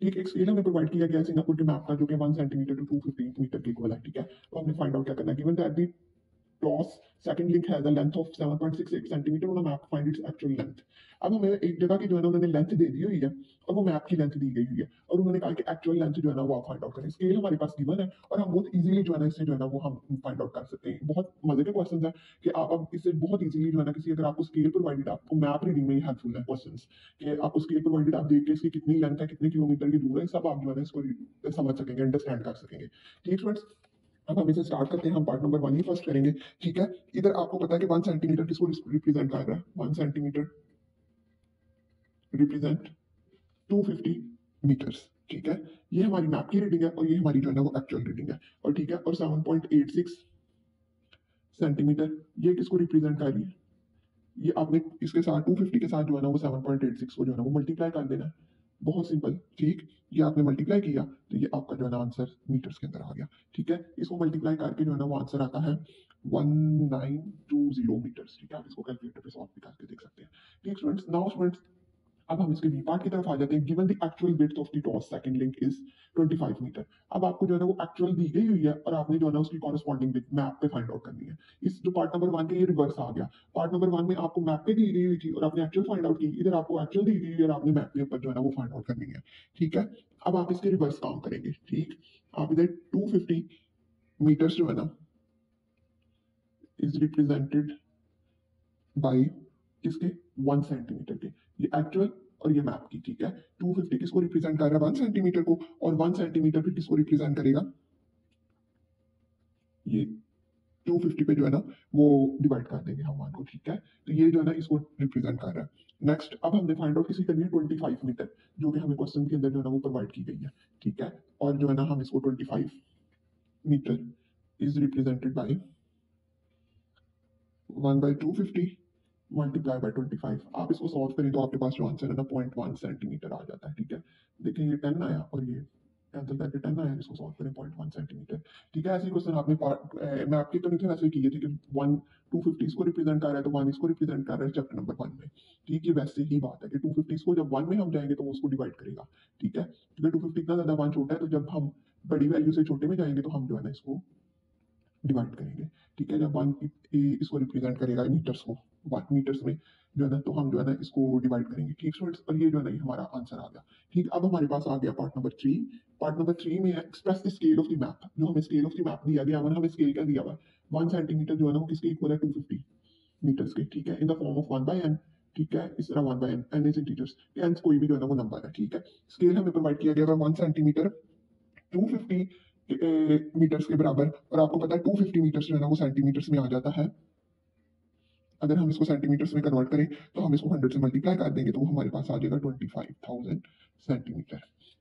ठीक, एक स्केल हमें प्रोवाइड किया गया है सिंगापुर के मैप का, जो कि 1 सेंटीमीटर टू 250 मीटर के इक्वल है, ठीक है। तो हमने फाइंड आउट क्या करना है, given that the toss second link has a length of 7.68 centimetre on a map, find its actual length. अब हमें एक जगह की जो है ना उन्होंने लेंथ दे दी हुई है और वो मैप की लेंथ दी गई हुई है, और उन्होंने कहा कि एक्चुअल लेंथ जो है ना वो आप फाइंड आउट करें। स्केल हमारे पास गिवन है और हम बहुत इजीली जो है ना इससे जो है ना वो हम फाइंड आउट कर सकते हैं। बहुत मजे के क्वेश्चन है कि आप अब इससे बहुत इजीली जो है ना किसी, अगर आपको स्केल प्रोवाइडेड, आपको मैप रीडिंग में हेल्पफुल है क्वेश्चन कि आपको स्केल प्रोवाइडेड, आप देख के इसकी कितनी लेंथ है, कितने किलोमीटर की दूर है, सब आप जो है ना इसको समझ सकेंगे, अंडरस्टैंड कर सकेंगे। ठीक फ्रेंड्स, अब हम इसे स्टार्ट करते हैं। हम पार्ट नंबर 1 ही फर्स्ट करेंगे, ठीक है। इधर आपको पता है कि 1 सेंटीमीटर किसको रिप्रेजेंट कर रहा है, 1 सेंटीमीटर रिप्रेजेंट 250 मीटर्स, ठीक है। ये हमारी मैप की रीडिंग है और ये हमारी जो है ना वो एक्चुअल रीडिंग है, और ठीक है। और 7.86 सेंटीमीटर ये किसको रिप्रेजेंट कर रही है, ये आपने इसके साथ 250 के साथ जो है ना वो 7.86 को जो है ना वो मल्टीप्लाई कर देना है। बहुत सिंपल, ठीक। ये आपने मल्टीप्लाई किया तो ये आपका जो है ना आंसर मीटर्स के अंदर आ गया, ठीक है। इसको मल्टीप्लाई करके जो है ना वो आंसर आता है 1920 मीटर्स, ठीक है। आप इसको कैलकुलेटर पे सॉल्व भी करके देख सकते हैं। ठीक स्टूडेंट्स, नाउ स्टूडेंट्स अब हम इसके बी पार्ट की तरफ आ जाते हैं। Given the actual width of the toss second link is 25 metre. अब आपको जो है ना वो एक्चुअल दी गई हुई है और आपने जो है ना उसकी कॉरेस्पॉन्डिंग विड्थ मैप पे फाइंड आउट करनी है। इस जो पार्ट नंबर 1 के ये रिवर्स आ गया। पार्ट नंबर 1 में आपको मैप पे दी गई हुई थी और आपने एक्चुअल फाइंड आउट की, इधर आपको एक्चुअल दी गई है और आपने मैप के ऊपर जो है ना वो फाइंड आउट करनी है, ठीक है। अब आप इसके रिवर्स काम करेंगे, ठीक। आप इधर 250 मीटर्स जो है ना इज रिप्रेजेंटेड बाई किसके, 1 सेंटीमीटर के, ये एक्चुअल और ये मैप की, ठीक है। 250 किसको रिप्रेजेंट कर रहा है, 1 सेंटीमीटर को, और 1 सेंटीमीटर फिर किसको रिप्रेजेंट करेगा, ये 250 पे जो है ना वो डिवाइड कर देंगे हम 1 को, ठीक है। तो ये जो है ना इसको रिप्रेजेंट कर रहा है। नेक्स्ट अब हमने फाइंड आउट किसी करनी है 25 मीटर, जो कि हमें क्वेश्चन के अंदर जो है ना वो प्रोवाइड की गई है, ठीक है। और जो है ना हम इसको 25 metre is represented by 1/250 multiply by 25। आप इसको सॉल्व करें तो आपके पास जो आंसर है ना 0.1 सेंटीमीटर आ जाता है, ठीक है। देखिए ये 10 आया और ये कैंसिल करके 10 आया, इसको सॉल्व करें 0.1 सेंटीमीटर, ठीक है। ऐसे क्वेश्चन आपने मैं आपके तो नहीं थे वैसे किए थे कि 1 250 इसको रिप्रेजेंट कर रहा है तो 1 इसको रिप्रेजेंट कर रहा है चैप्टर नंबर 1 में, ठीक है। वैसे ही बात है कि 250 को जब 1 में हम जाएंगे तो वो उसको डिवाइड करेगा, ठीक है। क्योंकि 250 इतना ज्यादा 1 छोटा है, तो जब हम बड़ी वैल्यू से छोटे में जाएंगे तो हम जो है ना इसको डिवाइड करेंगे, ठीक है। जब 1 इसको रिप्रेजेंट करेगा मीटर्स को, 1 मीटर्स में जो है ना, तो हम जो है ना इसको डिवाइड करेंगे, ठीक स्टूडेंट्स। और ये जो है ना ये हमारा आंसर आ गया, ठीक। अब हमारे पास आ गया पार्ट नंबर 3। पार्ट नंबर 3 में है express the scale of the map. जो हमें स्केल ऑफ द मैप दिया गया है, हमें स्केल क्या दिया हुआ है, 1 सेंटीमीटर जो है ना वो किसके इक्वल है, 250 मीटर्स के, ठीक है। In the form of 1/n, ठीक है। इस तरह 1/n, n is integers, n कोई भी जो है ना वो नंबर है, ठीक है। स्केल हमें प्रोवाइड किया गया है 1 सेंटीमीटर 250 मीटर्स के बराबर, और आपको पता है 250 मीटर्स जो है ना वो सेंटीमीटर्स में आ जाता है। अगर हम इसको सेंटीमीटर्स में कन्वर्ट करें तो हम इसको 100 से मल्टीप्लाई कर देंगे तो वो हमारे पास आ जाएगा 25,000 सेंटीमीटर,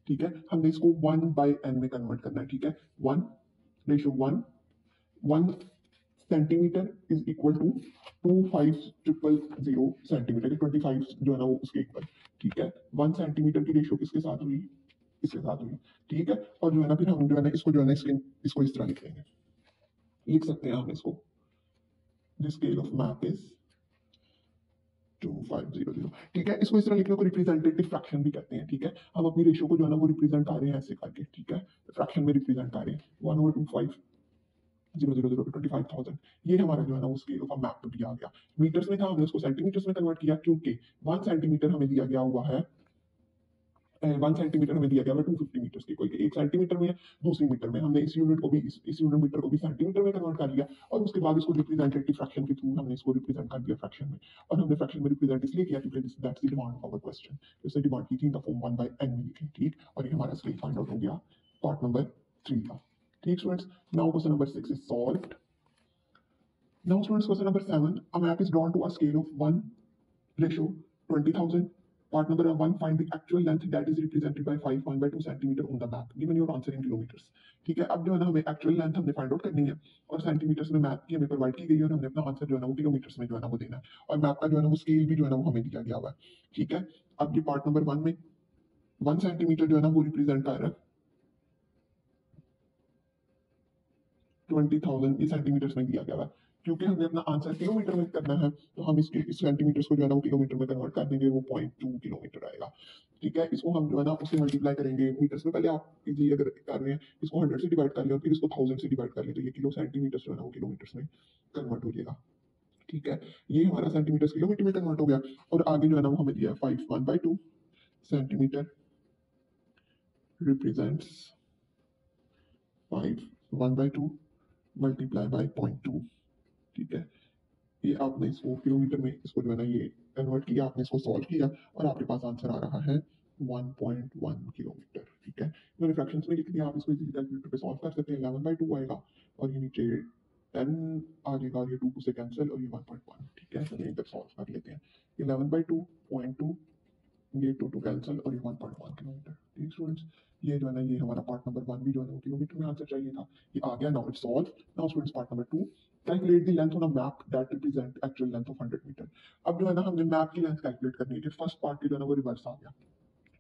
ठीक है। हमने इसको 1/n में कन्वर्ट करना है, ठीक है। 1 ratio 1, 1 centimetre is equal to 25,000 centimetre, 25 जो है ना वो उसके इक्वल, ठीक है। 1 सेंटीमीटर की रेशियो किसके साथ हुई, इसके साथ हुई, ठीक है। और जो है ना फिर हम जो है ना इसको जो है ना इसको इस तरह लिख लेंगे, लिख सकते हैं हम इसको, the scale of map is 2500, ठीक है। इसको इस तरह लिखने को रिप्रेजेंटेटिव फ्रैक्शन भी कहते हैं, ठीक है। हम अपनी रेशियो को जो है ना वो रिप्रेजेंट कर रहे हैं ऐसे करके, ठीक है। फ्रैक्शन में रिप्रेजेंट कर रहे हैं 1/25,000, ये हमारा जो है ना वो स्केल ऑफ मैप पे भी आ गया। मीटर्स में था, हमने उसको सेंटीमीटर्स में कन्वर्ट किया, क्योंकि 1 सेंटीमीटर हमें दिया गया हुआ है, 1 सेंटीमीटर हमें दिया गया है 250 मीटर्स की, कोई 1 सेंटीमीटर में है, दूसरी मीटर में। हमने इस यूनिट को भी इस यूनिट मीटर को भी सेंटीमीटर में कन्वर्ट कर लिया, और उसके बाद इसको रिप्रेजेंटेटिव फ्रैक्शन के थ्रू हमने इसको रिप्रेजेंट कर दिया फ्रैक्शन में। और हमने फ्रैक्शन में रिप्रेजेंट इसलिए किया क्योंकि that's the demand of our question, इसने डिमांड की थी इन द फॉर्म 1/n में लिखी, ठीक। और ये हमारा स्केल फाइंड आउट हो गया पार्ट नंबर 3 का, ठीक students. Now question number 6 is solved. Now students, question number 7. A map is drawn to a scale of 1/20,000. Part number 1, find the actual length that is represented by 5 1/2 centimeter on the map. Given your answer in kilometers. ठीक है, अब जो है ना हमें actual length हमने find out करनी है, और सेंटीमीटर्स में मैप की हमें प्रोवाइड की गई है, और हमने अपना आंसर जो है ना वो किलोमीटर्स में जो है ना वो देना है, और मैप का जो है ना वो स्केल भी जो है ना वो हमें दिया गया हुआ है, ठीक है। अब ये पार्ट नंबर 1 में 1 सेंटीमीटर जो है ना वो रिप्रेजेंट कर रहा है 20,000, ये सेंटीमीटर्स में दिया गया हुआ है, क्योंकि हमें अपना आंसर किलोमीटर में करना है, तो हम इसके इस सेंटीमीटर को जो है ना वो किलोमीटर में कन्वर्ट कर देंगे, वो 0.2 किलोमीटर आएगा। ठीक है, इसको हम जो है ना उससे मल्टीप्लाई करेंगे मीटर्स में। पहले आप इजीली अगर कर रहे हैं इसको 100 से डिवाइड कर लें और फिर इसको 1000 से डिवाइड कर लें, तो ये किलो सेंटीमीटर जो है ना वो किलोमीटर में कन्वर्ट हो जाएगा। ठीक है, ये हमारा सेंटीमीटर किलोमीटर में कन्वर्ट हो गया। और आगे जो है ना वो हमें दिया है 5 1/2 सेंटीमीटर रिप्रेजेंट्स 5 1/2 मल्टीप्लाई बाय 0.2। ठीक है, ये आपने इसको किलोमीटर में इसको जो है ना ये कन्वर्ट किया, आपने इसको सॉल्व किया और आपके पास आंसर आ रहा है 1.1 किलोमीटर। ठीक है, मैंने फ्रैक्शंस में लिख दिया, आप इसको इजीली कैलकुलेटर पे सॉल्व कर सकते हैं। 11/2 आएगा और ये नीचे 10 आ जाएगा और ये 2 से कैंसिल और ये 1.1। ठीक है, चलिए इधर सॉल्व कर लेते हैं। 11/2 0.2, ये 2 कैंसिल और ये 1.1 किलोमीटर। ठीक स्टूडेंट्स, ये जो है ना ये हमारा पार्ट नंबर 1 भी जो है ना वो किलोमीटर में आंसर चाहिए था, ये आ गया। Now it's solve. Now students part number 2, calculate the length on a map that represent actual length of 100 metre. अब जो है ना हमने मैप की लेंथ कैलकुलेट करनी है। फर्स्ट पार्ट की जो है ना वो रिवर्स आ गया।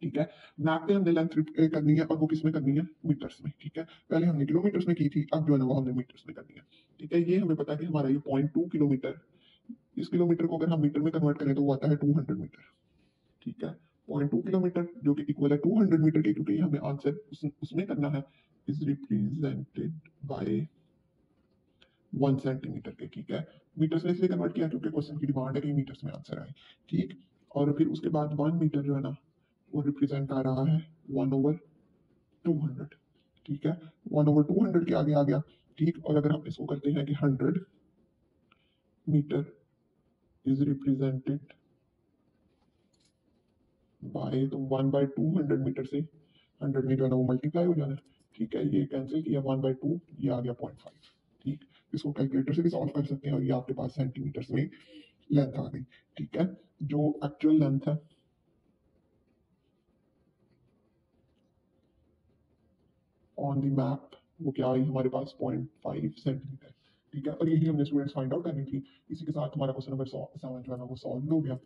ठीक है, मैप पे हमने लेंथ करनी है और वो किस में करनी है, मीटर्स में। ठीक है, पहले हमने किलोमीटर्स में की थी, अब जो है ना वो हमने मीटर्स में करनी है। ठीक है, ये हमें पता है कि हमारा ये 0.2 किलोमीटर, इस किलोमीटर को अगर हम मीटर में कन्वर्ट करें तो वो आता है 200 मीटर। ठीक है, 0.2 किलोमीटर जो कि इक्वल है 200 मीटर के, क्योंकि हमें आंसर उसमें करना है, इज रिप्रेजेंटेड बाय 1 सेंटीमीटर के। ठीक है, मीटर्स में इसलिए कन्वर्ट किया क्योंकि क्वेश्चन की डिमांड है कि मीटर्स में आंसर आए। ठीक, और फिर उसके बाद 1 मीटर जो है ना वो रिप्रेजेंट कर रहा है 1/200। ठीक है, 1/200 के आगे आ गया। ठीक, और अगर हम इसको करते हैं कि 100 मीटर इज रिप्रेजेंटेड बाय, तो 1/200 मीटर से 100 में जो है ना वो मल्टीप्लाई हो जाना है। ठीक है, ये कैंसिल किया 1/2, ये आ गया 0.5। ठीक, इसको कैलकुलेटर से भी सॉल्व कर सकते हैं और ये आपके पास सेंटीमीटर्स में लेंथ आ गई। ठीक है, जो एक्चुअल लेंथ है ऑन द मैप वो क्या आई हमारे पास, 0.5 सेंटीमीटर। ठीक है, और यही हमने स्टूडेंट्स फाइंड आउट करनी थी। इसी के साथ हमारा क्वेश्चन नंबर 7 जो है ना वो सॉल्व हो गया।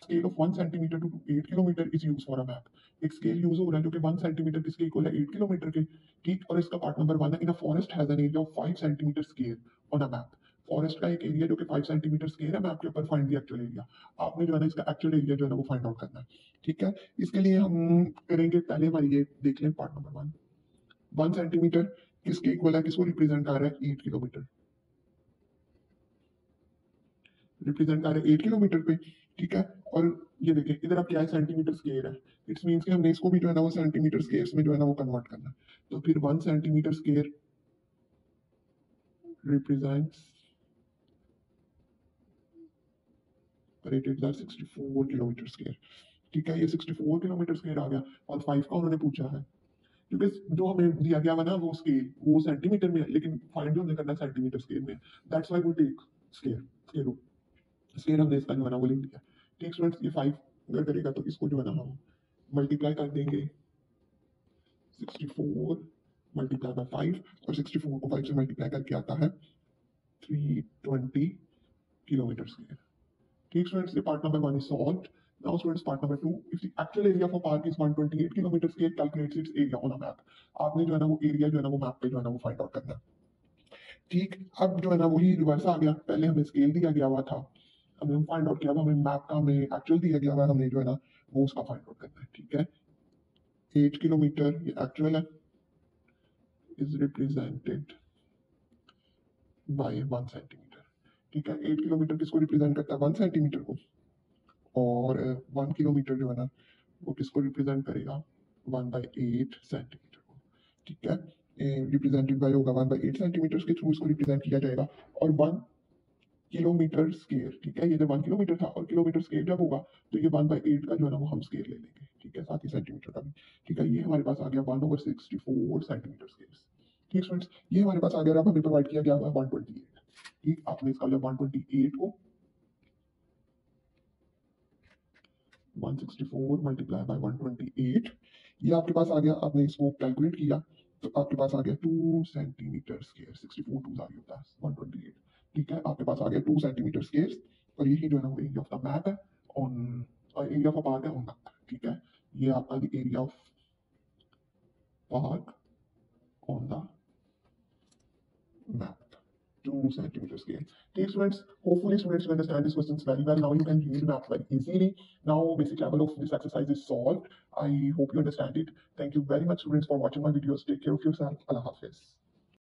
Scale of 1 centimetre to 8 kilometre is use for a map. एक स्केल यूज हो रहा है जो कि 1 सेंटीमीटर किसके इक्वल है, 8 किलोमीटर के। ठीक, और इसका पार्ट नंबर 1 है, in a forest has an area of 5 centimetre scale on a map. Forest का एक एरिया जो कि 5 सेंटीमीटर स्केल है मैप के ऊपर, फाइंड द एक्चुअल एरिया। आपने जो है ना इसका एक्चुअल एरिया जो है ना वो फाइंड आउट करना है। ठीक है, इसके लिए हम करेंगे, पहले हमारी ये देख लें पार्ट नंबर 1। 1 सेंटीमीटर किसके इक्वल है, किसको रिप्रेजेंट कर रहा है, 8 किलोमीटर रिप्रेजेंट कर रहे हैं 8 किलोमीटर पे। ठीक है, और ये देखिए इधर अब क्या है, सेंटीमीटर स्केयर है। इट्स मीन्स कि हमने इसको भी जो है ना वो सेंटीमीटर स्केयर्स में जो है ना वो कन्वर्ट करना है। तो फिर 1 centimetre square represents rated that 64 kilometre square. ठीक है, ये 64 किलोमीटर स्केयर आ गया और 5 का उन्होंने पूछा है, क्योंकि जो हमें दिया गया हुआ ना वो स्केल वो सेंटीमीटर में है, लेकिन फाइंड हमने करना सेंटीमीटर स्केल में। That's why we take square, square root. Scale हमने इसका जो है ना वो ले लिया। ठीक स्टूडेंट्स, ये 5 अगर करेगा तो इसको जो है ना हम मल्टीप्लाई कर देंगे 64 मल्टीप्लाई बाय 5, और 64 को 5 से मल्टीप्लाई करके आता है 320 किलोमीटर स्क्वायर। ठीक स्टूडेंट्स, ये part number 1 is solved. Now students, part number 2, if the actual area of a park is 128 kilometer square, calculates its area on a map. आपने जो है ना वो एरिया जो है ना वो मैप पे जो है ना वो फाइंड आउट करना है। ठीक, अब जो है ना वही रिवर्स आ गया, पहले हमें स्केल दिया गया हुआ था, हमने फाइंड आउट किया, हमें मैप का हमें एक्चुअल दिया गया हुआ है, हमने जो है ना वो उसका फाइंड आउट करना है। ठीक है, 8 किलोमीटर ये एक्चुअल है, is represented बाय 1 सेंटीमीटर। ठीक है, 8 किलोमीटर किसको रिप्रेजेंट करता है, 1 सेंटीमीटर को, और 1 किलोमीटर जो है ना वो किसको रिप्रेजेंट करेगा, 1/8 सेंटीमीटर को। ठीक है, रिप्रेजेंटेड बाय होगा 1/8 सेंटीमीटर के थ्रू इसको रिप्रेजेंट किया जाएगा। और 1 किलोमीटर स्केयर, ठीक है, ये जब 1 किलोमीटर था और किलोमीटर स्केयर जब होगा तो ये 1/8 का जो है ना वो हम स्केयर ले लेंगे। ठीक है, साथ ही सेंटीमीटर का भी। ठीक है, ये हमारे पास आ गया 1/64 सेंटीमीटर स्केयर। ठीक स्टूडेंट्स, ये हमारे पास आ गया, अब हमें प्रोवाइड किया गया है 128। ठीक, आपने इसका लिया 128 को 164 मल्टीप्लाई बाय 128, ये आपके पास आ गया। आपने इसको कैलकुलेट किया तो आपके पास आ गया 2 सेंटीमीटर स्केयर। 64 टू आ गया 128। ठीक है, आपके पास आ गया 2 सेंटीमीटर स्केयर, और यही जो है ना वो एरिया ऑफ द मैप है on, area of a park है ऑन मैप। ठीक है, ये आपका area of park on the map. 2 centimeter scale. Okay, students, hopefully students will understand these questions very well. Now you can read math very easily. Now basic level of this exercise is solved. I hope you understand it. Thank you very much, students, for watching my videos. Take care of yourself. Allah Hafiz.